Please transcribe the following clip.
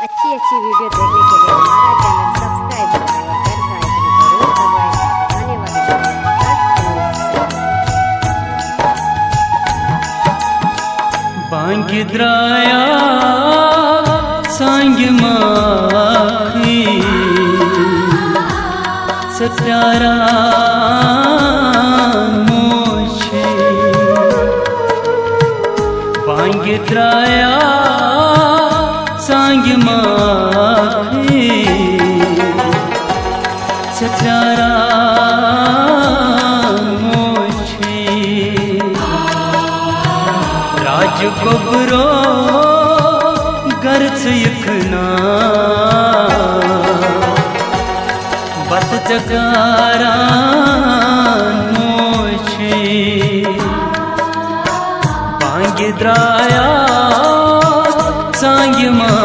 अच्छी अच्छी वीडियो देखने के लिए हमारा चैनल सब्सक्राइब करें और बेल का आइकन जरूर दबाएं ताकि आने वाली बांग द्राया सांग माखी सत्यारा मोछे बांग द्राया सांग माखी सत्यारा मोछे राज गोबरो गर्च यखना बत जगारा मोछे बांग द्रा